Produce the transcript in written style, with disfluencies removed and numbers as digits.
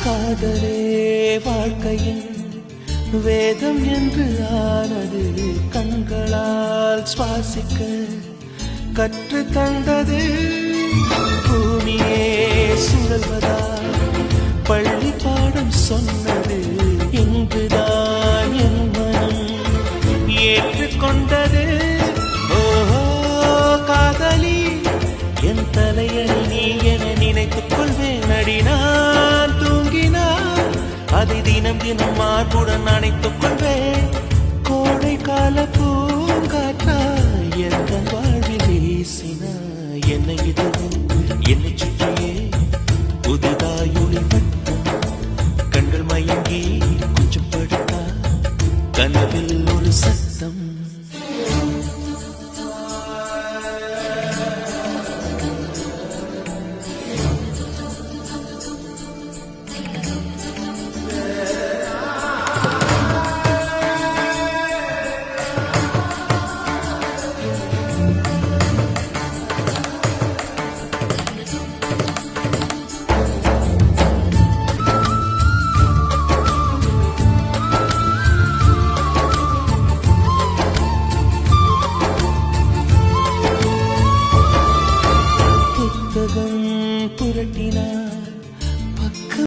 காதலே வாழ்க்கையின் வேதம் என்று ஆனது கண்களால் சுவாசிக்க கற்று தந்தது பூமியே சுழல்வதா பள்ளி பாடம் சொன்னது இங்குதான் என் மனம் ஏற்றுக்கொண்டது ஓஹோ காதலி என் தலையணி நீ என நினைத்துக் கொள்வேன் அடி நான் தூங்கினான் அதை தினம் தினம் மார்புடன் அணைத்துக் கொள்வேன் கோடை கால பூங்காற்றா எந்த வாழ்வில் வீசினா என்னை இதுவும் என்னை சுற்றியே புதிதாயுளி வட்டம் கண்கள் மயங்கி கொஞ்சம் படுத்தா கனவில் ஒரு சத்தம் புரட்டினார்